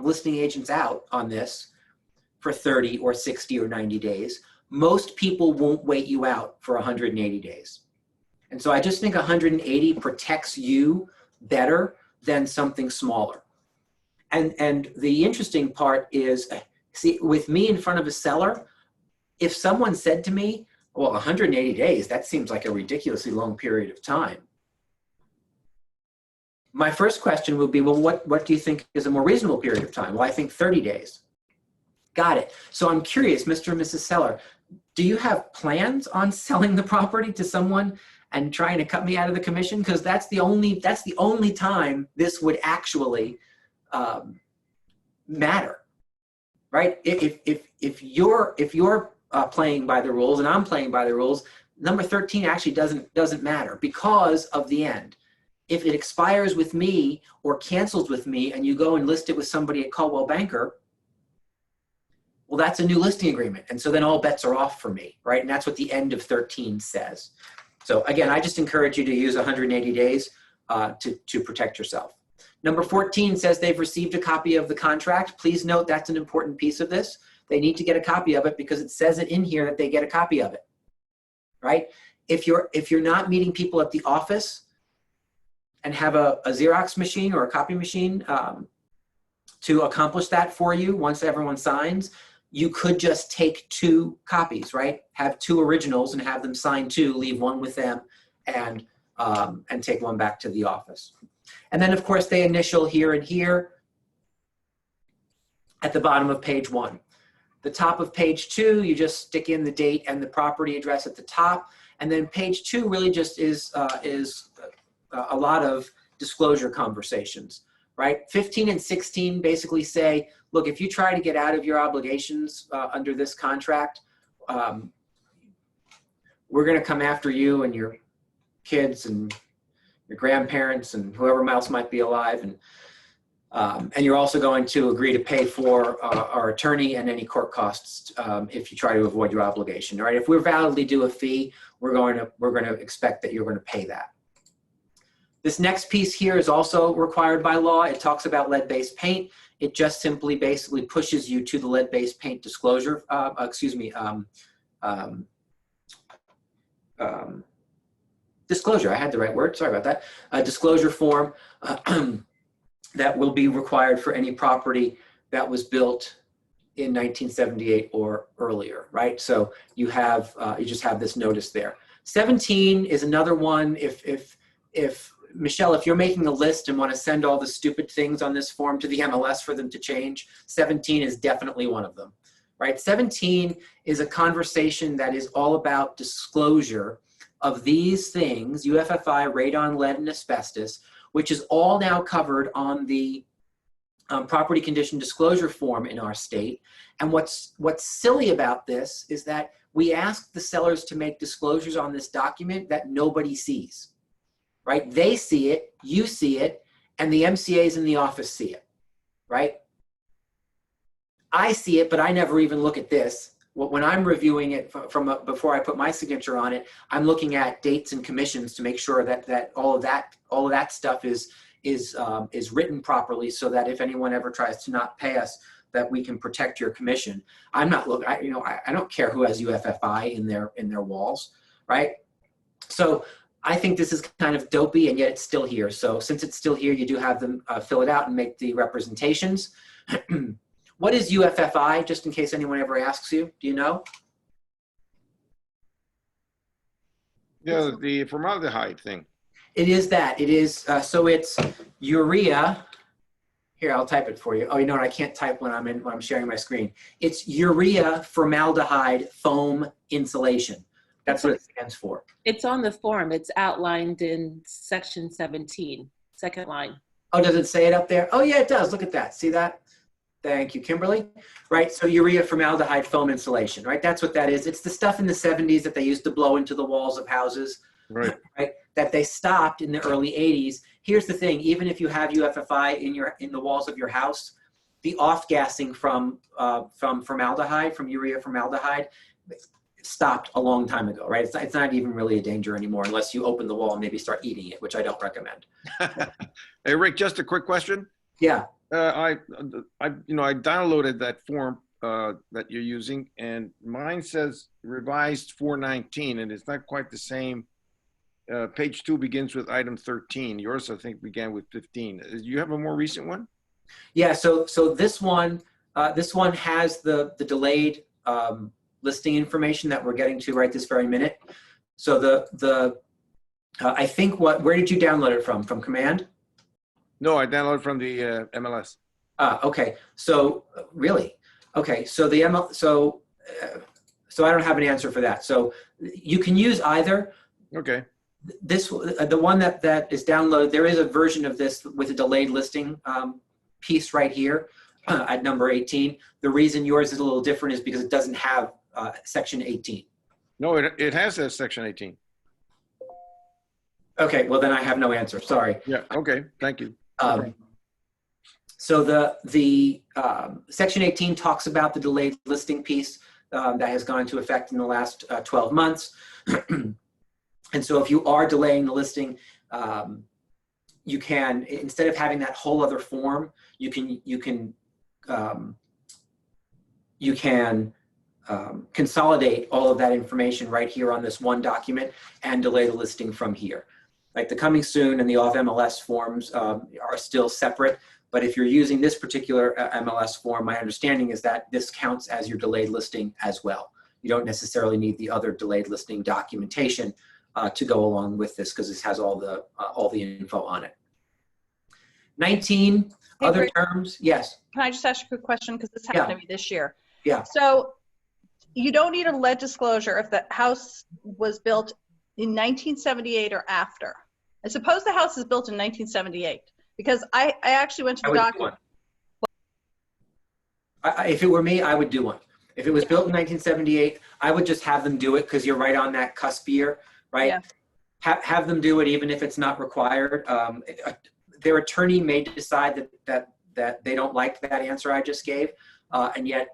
listing agents out on this for 30 or 60 or 90 days. Most people won't wait you out for 180 days. And so I just think 180 protects you better than something smaller. And the interesting part is, see, with me in front of a seller, if someone said to me, well, 180 days, that seems like a ridiculously long period of time. My first question would be, well, what do you think is a more reasonable period of time? Well, I think 30 days. Got it. So I'm curious, Mr. and Mrs. Seller, do you have plans on selling the property to someone and trying to cut me out of the commission? Because that's the only time this would actually matter, right? If you're playing by the rules and I'm playing by the rules, number 13 actually doesn't matter because of the end. If it expires with me or cancels with me and you go and list it with somebody at Coldwell Banker, well, that's a new listing agreement. And so then all bets are off for me, right? And that's what the end of 13 says. So again, I just encourage you to use 180 days to protect yourself. Number 14 says they've received a copy of the contract. Please note that's an important piece of this. They need to get a copy of it because it says it in here that they get a copy of it, right? If you're not meeting people at the office and have a Xerox machine or a copy machine to accomplish that for you once everyone signs, you could just take 2 copies, right? Have 2 originals and have them sign 2, leave 1 with them, and take 1 back to the office. And then, of course, they initial here and here at the bottom of page 1. The top of page 2, you just stick in the date and the property address at the top. And then page 2 really just is a lot of disclosure conversations, right? 15 and 16 basically say, look, if you try to get out of your obligations under this contract, we're going to come after you and your kids and your grandparents and whoever else might be alive. And you're also going to agree to pay for our attorney and any court costs if you try to avoid your obligation. All right, if we're validly due a fee, we're going to expect that you're going to pay that. This next piece here is also required by law. It talks about lead-based paint. It just simply basically pushes you to the lead-based paint disclosure. Disclosure. I had the right word. Sorry about that. Disclosure form. That will be required for any property that was built in 1978 or earlier, right? So you have you just have this notice there. 17 is another one. If Michelle, if you're making a list and want to send all the stupid things on this form to the MLS for them to change, 17 is definitely one of them, right? 17 is a conversation that is all about disclosure of these things, UFFI, radon, lead, and asbestos, which is all now covered on the property condition disclosure form in our state. And what's silly about this is that we ask the sellers to make disclosures on this document that nobody sees, right? They see it, you see it, and the MCAs in the office see it, right? I see it, but I never even look at this. When I'm reviewing it before I put my signature on it, I'm looking at dates and commissions to make sure that all of that stuff is written properly, so that if anyone ever tries to not pay us, that we can protect your commission. I'm not looking. I don't care who has UFFI in their walls, right? So I think this is kind of dopey, and yet it's still here. So since it's still here, you do have them fill it out and make the representations. What is UFFI, just in case anyone ever asks you? Do you know? Yeah, the formaldehyde thing. It is that. It is, so it's urea. Here, I'll type it for you. Oh, you know what? I can't type when I'm sharing my screen. It's urea formaldehyde foam insulation. That's what it stands for. It's on the form. It's outlined in section 17, second line. Oh, does it say it up there? Oh, yeah, it does. Look at that. See that? Thank you, Kimberly. Right, so urea formaldehyde foam insulation, right? That's what that is. It's the stuff in the 70s that they used to blow into the walls of houses, Right. right? That they stopped in the early 80s. Here's the thing, even if you have UFFI in the walls of your house, the off-gassing from formaldehyde, from urea formaldehyde, stopped a long time ago, right? It's not even really a danger anymore unless you open the wall and maybe start eating it, which I don't recommend. Hey, Rick, just a quick question. Yeah. I downloaded that form that you're using, and mine says revised 419, and it's not quite the same. Page 2 begins with item 13. Yours, I think, began with 15. Do you have a more recent one? Yeah. So this one has the delayed listing information that we're getting to right this very minute. So I think where did you download it from? From Command? No, I downloaded from the MLS. Okay. So really? Okay. So so I don't have an answer for that. So you can use either. Okay. The one that is downloaded, there is a version of this with a delayed listing piece right here at number 18. The reason yours is a little different is because it doesn't have section 18. No, it has a section 18. Okay. Well, then I have no answer. Sorry. Yeah. Okay. Thank you. So the section 18 talks about the delayed listing piece that has gone into effect in the last 12 months. And so if you are delaying the listing, you can, instead of having that whole other form, you can consolidate all of that information right here on this one document and delay the listing from here. Like the coming soon and the off MLS forms are still separate, but if you're using this particular MLS form, my understanding is that this counts as your delayed listing as well. You don't necessarily need the other delayed listing documentation to go along with this, because this has all the info on it. 19, Hey, other Rick. terms, yes. Can I just ask you a quick question? Because this happened to me this year. Yeah. So you don't need a lead disclosure if the house was built in 1978 or after. I suppose the house is built in 1978, because I actually went to I the would do document. one. If it were me, I would do one. If it was built in 1978, I would just have them do it, because you're right on that cusp year, right? Yeah. Have them do it even if it's not required. Their attorney may decide that they don't like that answer I just gave, and yet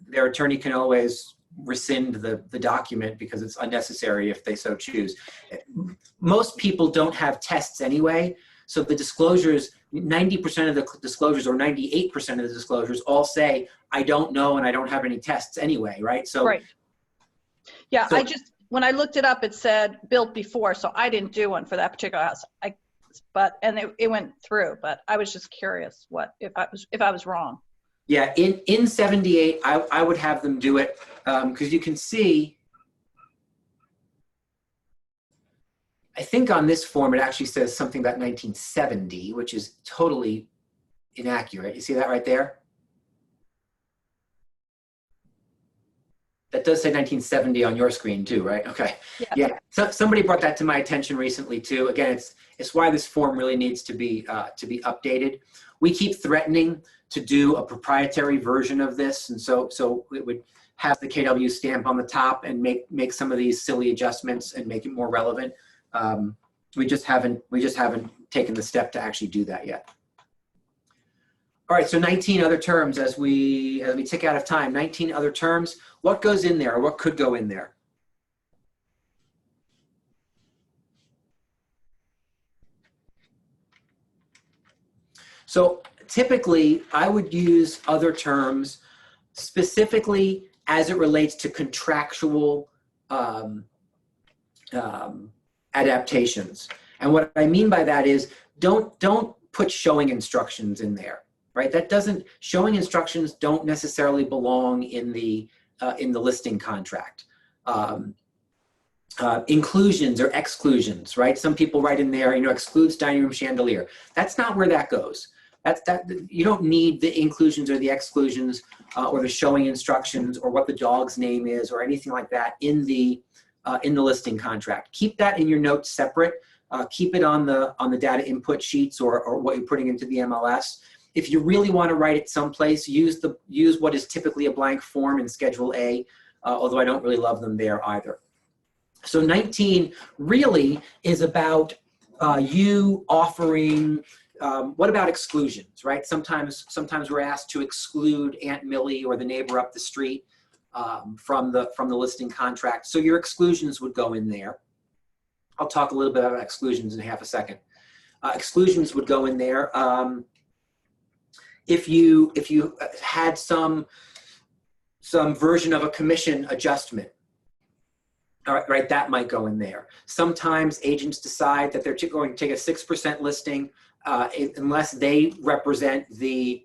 their attorney can always rescind the document because it's unnecessary if they so choose. Most people don't have tests anyway, so the disclosures, 90% of the disclosures or 98% of the disclosures all say, I don't know and I don't have any tests anyway, right? So, Right. Yeah, So- when I looked it up, it said built before, so I didn't do one for that particular house. It went through, but I was just curious if I was wrong. yeah, in 78, I would have them do it because you can see I think on this form, it actually says something about 1970, which is totally inaccurate. You see that right there? That does say 1970 on your screen too, right? Okay. Yeah. So somebody brought that to my attention recently too. Again, it's why this form really needs to be updated. We keep threatening to do a proprietary version of this, and so it would have the KW stamp on the top and make some of these silly adjustments and make it more relevant. We just haven't taken the step to actually do that yet. All right, so 19 other terms as we tick out of time. 19 other terms. What goes in there, or what could go in there? So typically, I would use other terms specifically as it relates to contractual adaptations. And what I mean by that is don't put showing instructions in there. Right, showing instructions don't necessarily belong in the listing contract. Inclusions or exclusions, right? Some people write in there, excludes dining room chandelier. That's not where that goes. You don't need the inclusions or the exclusions or the showing instructions or what the dog's name is or anything like that in the listing contract. Keep that in your notes separate. Keep it on the data input sheets or what you're putting into the MLS. If you really want to write it someplace, use what is typically a blank form in Schedule A, although I don't really love them there either. So 19 really is about you offering, what about exclusions, right? Sometimes we're asked to exclude Aunt Millie or the neighbor up the street from the listing contract. So your exclusions would go in there. I'll talk a little bit about exclusions in half a second. Exclusions would go in there. If you had some version of a commission adjustment, all right, that might go in there. Sometimes agents decide that they're going to take a 6% listing unless they represent the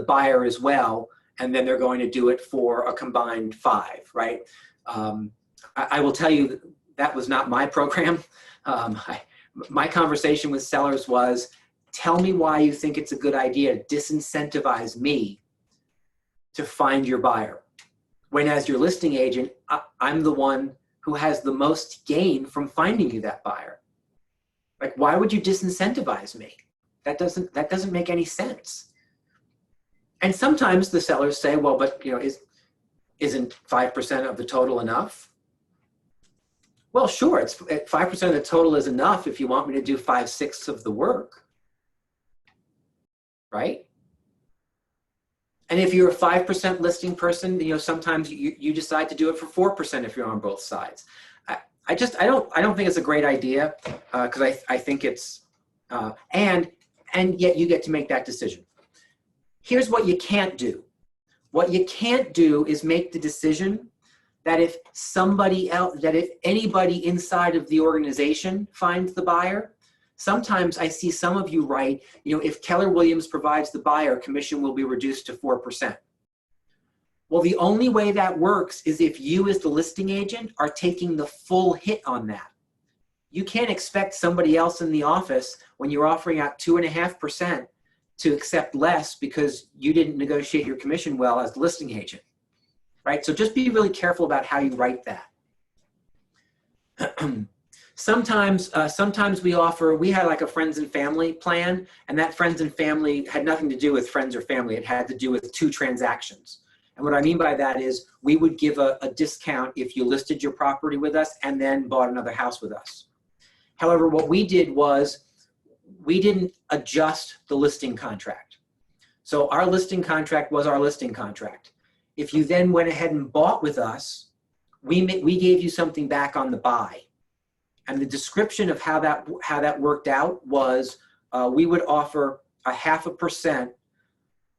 buyer as well, and then they're going to do it for a combined 5, right? I will tell you that was not my program. My conversation with sellers was, tell me why you think it's a good idea to disincentivize me to find your buyer. When as your listing agent, I'm the one who has the most gain from finding you that buyer. Like, why would you disincentivize me? That doesn't make any sense. And sometimes the sellers say, well, but isn't 5% of the total enough? Well, sure, 5% of the total is enough if you want me to do 5/6 of the work. Right? And if you're a 5% listing person, sometimes you decide to do it for 4% if you're on both sides. I don't think it's a great idea because I think it's and yet you get to make that decision. Here's what you can't do. What you can't do is make the decision that if anybody inside of the organization finds the buyer. Sometimes I see some of you write, if Keller Williams provides the buyer, commission will be reduced to 4%. Well, the only way that works is if you as the listing agent are taking the full hit on that. You can't expect somebody else in the office when you're offering out 2.5% to accept less because you didn't negotiate your commission well as the listing agent, right? So just be really careful about how you write that. Sometimes we had like a friends and family plan, and that friends and family had nothing to do with friends or family. It had to do with 2 transactions. And what I mean by that is we would give a discount if you listed your property with us and then bought another house with us. However, what we did was we didn't adjust the listing contract. So our listing contract was our listing contract. If you then went ahead and bought with us, we gave you something back on the buy. And the description of how that worked out was we would offer a 0.5%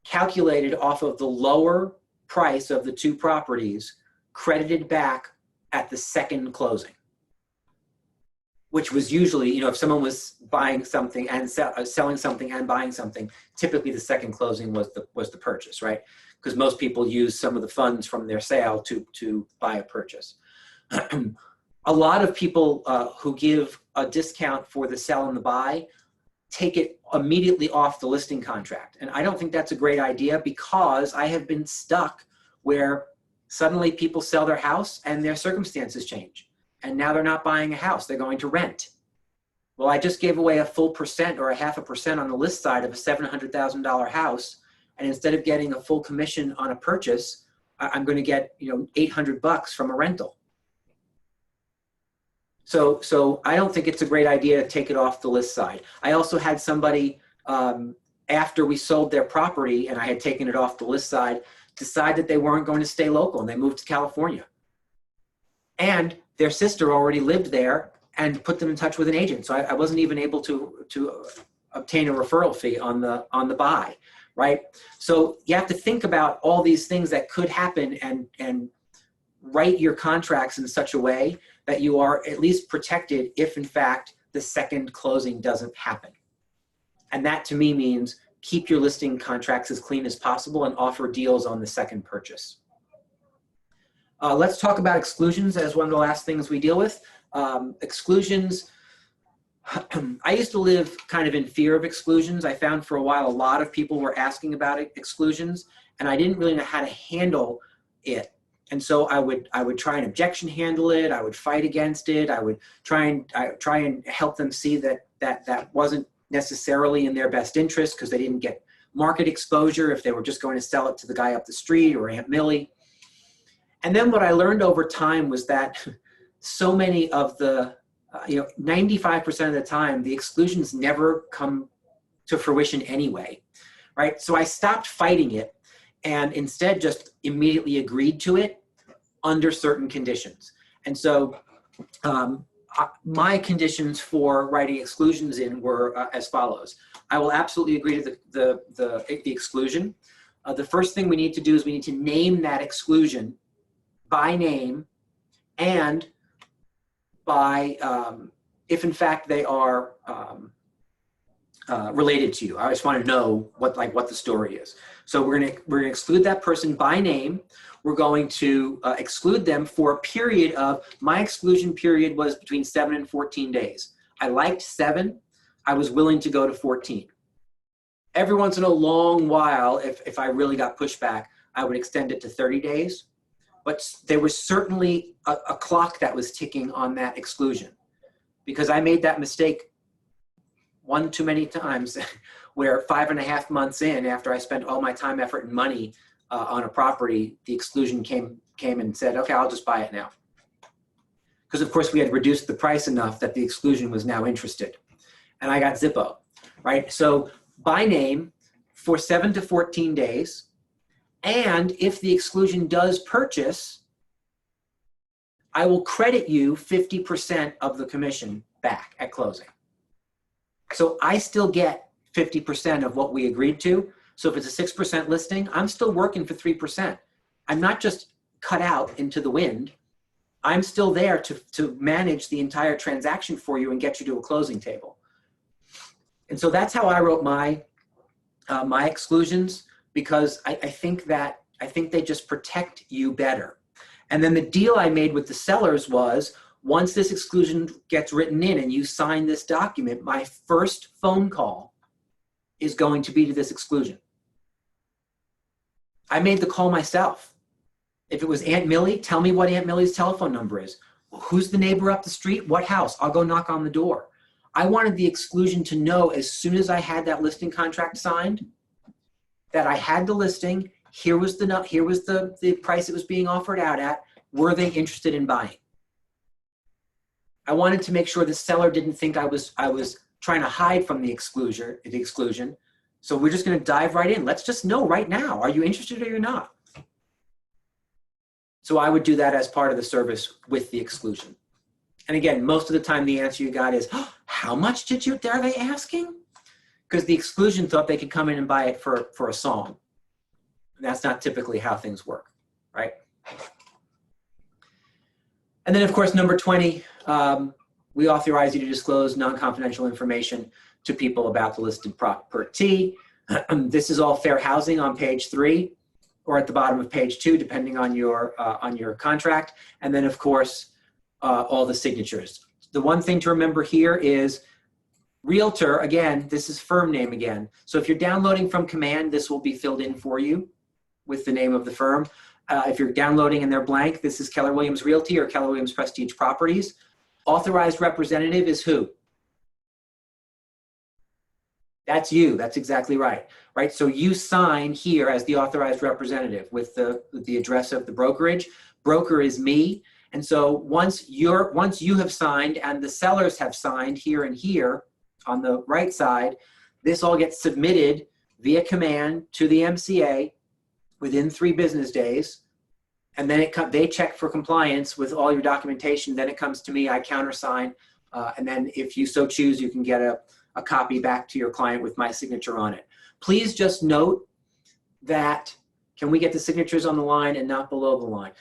calculated off of the lower price of the 2 properties, credited back at the second closing, which was usually, if someone was buying something and selling something and buying something, typically the second closing was the purchase, right? Because most people use some of the funds from their sale to buy a purchase. a lot of people who give a discount for the sell and the buy take it immediately off the listing contract. And I don't think that's a great idea, because I have been stuck where suddenly people sell their house and their circumstances change. And now they're not buying a house, they're going to rent. Well, I just gave away a full % or a 0.5% on the list side of a $700,000 house. And instead of getting a full commission on a purchase, I'm going to get, $800 from a rental. So I don't think it's a great idea to take it off the list side. I also had somebody, after we sold their property and I had taken it off the list side, decide that they weren't going to stay local and they moved to California. And their sister already lived there and put them in touch with an agent. So I wasn't even able to obtain a referral fee on the buy, right? So you have to think about all these things that could happen and write your contracts in such a way that you are at least protected if in fact the second closing doesn't happen. And that to me means keep your listing contracts as clean as possible and offer deals on the second purchase. Let's talk about exclusions as one of the last things we deal with. Exclusions, I used to live kind of in fear of exclusions. I found for a while a lot of people were asking about exclusions, and I didn't really know how to handle it. And so I would try and objection handle it. I would fight against it. I would try and help them see that wasn't necessarily in their best interest, because they didn't get market exposure if they were just going to sell it to the guy up the street or Aunt Millie. And then what I learned over time was that so many of the, 95% of the time, the exclusions never come to fruition anyway, right? So I stopped fighting it and instead just immediately agreed to it under certain conditions. And so my conditions for writing exclusions in were as follows. I will absolutely agree to the exclusion. The first thing we need to do is we need to name that exclusion by name and by, if in fact they are related to you. I just want to know what the story is. So we're gonna exclude that person by name. We're going to exclude them for a period of, my exclusion period was between 7 and 14 days. I liked 7. I was willing to go to 14. Every once in a long while, if I really got pushback, I would extend it to 30 days. But there was certainly a clock that was ticking on that exclusion, because I made that mistake one too many times where 5.5 months in, after I spent all my time, effort, and money on a property, the exclusion came and said, okay, I'll just buy it now. Because of course we had reduced the price enough that the exclusion was now interested. And I got Zippo, right? So by name for 7 to 14 days. And if the exclusion does purchase, I will credit you 50% of the commission back at closing. So I still get 50% of what we agreed to. So if it's a 6% listing, I'm still working for 3%. I'm not just cut out into the wind. I'm still there to manage the entire transaction for you and get you to a closing table. And so that's how I wrote my my exclusions, because I think they just protect you better. And then the deal I made with the sellers was, once this exclusion gets written in and you sign this document, my first phone call is going to be to this exclusion. I made the call myself. If it was Aunt Millie, tell me what Aunt Millie's telephone number is. Who's the neighbor up the street? What house? I'll go knock on the door. I wanted the exclusion to know as soon as I had that listing contract signed that I had the listing. Here was the price it was being offered out at. Were they interested in buying? I wanted to make sure the seller didn't think I was trying to hide from the exclusion. So we're just going to dive right in. Let's just know right now. Are you interested or you're not? So I would do that as part of the service with the exclusion. And again, most of the time the answer you got is, oh, how much are they asking? Because the exclusion thought they could come in and buy it for a song. And that's not typically how things work, right? And then of course, number 20, we authorize you to disclose non-confidential information to people about the listed property. This is all fair housing on page 3 or at the bottom of page 2, depending on your contract. And then of course, all the signatures. The one thing to remember here is Realtor, again, this is firm name again. So if you're downloading from command, this will be filled in for you with the name of the firm. If you're downloading and they're blank, this is Keller Williams Realty or Keller Williams Prestige Properties. Authorized representative is who? That's you. That's exactly right. Right. So you sign here as the authorized representative with the address of the brokerage. Broker is me. And so once you have signed and the sellers have signed here and here on the right side, this all gets submitted via command to the MCA within 3 business days. And then they check for compliance with all your documentation. Then it comes to me, I countersign. And then if you so choose, you can get a copy back to your client with my signature on it. Please just note that, can we get the signatures on the line and not below the line?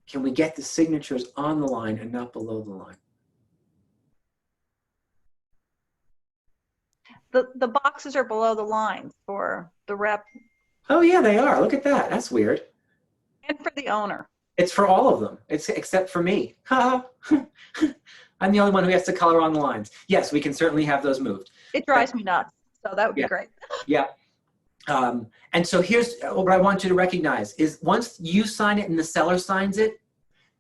Can we get the signatures on the line and not below the line? The boxes are below the lines for the rep Oh yeah, they are. Look at that. That's weird. and for the owner. It's for all of them. It's except for me. I'm the only one who has to color on the lines. Yes, we can certainly have those moved. It drives me nuts. So that would be Yeah. great. Yeah. And so here's what I want you to recognize is once you sign it and the seller signs it,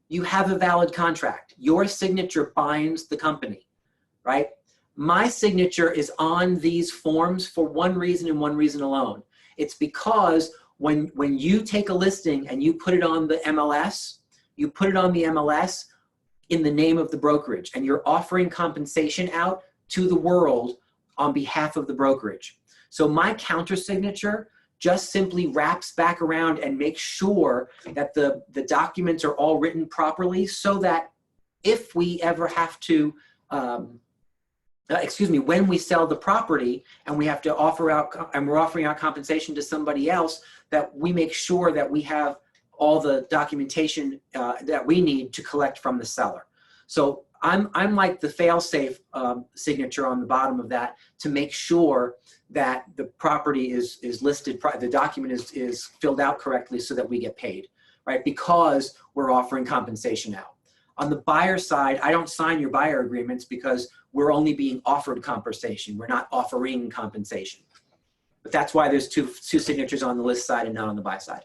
you have a valid contract. Your signature binds the company, right? My signature is on these forms for one reason and one reason alone. It's because when you take a listing and you put it on the MLS, you put it on the MLS in the name of the brokerage, and you're offering compensation out to the world on behalf of the brokerage. So my counter signature just simply wraps back around and makes sure that the documents are all written properly so that if we ever have to, when we sell the property and we have to offer out, and we're offering out compensation to somebody else, that we make sure that we have all the documentation that we need to collect from the seller. So I'm like the fail-safe signature on the bottom of that to make sure that the property is listed, the document is filled out correctly so that we get paid, right? Because we're offering compensation out. On the buyer side, I don't sign your buyer agreements because we're only being offered compensation. We're not offering compensation. But that's why there's two signatures on the list side and not on the buy side.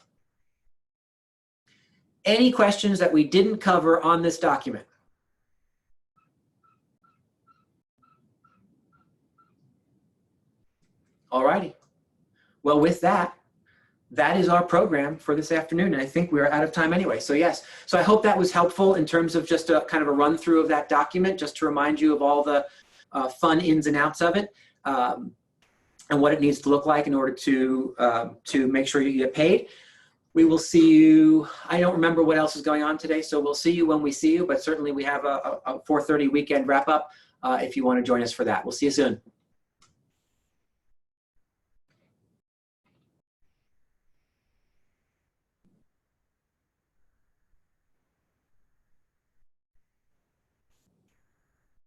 Any questions that we didn't cover on this document? All righty. Well, with that, that is our program for this afternoon. And I think we're out of time anyway. So yes, so I hope that was helpful in terms of just a kind of a run through of that document, just to remind you of all the fun ins and outs of it and what it needs to look like in order to make sure you get paid. We will see you. I don't remember what else is going on today, so we'll see you when we see you, but certainly we have a 4:30 weekend wrap up if you want to join us for that. We'll see you soon.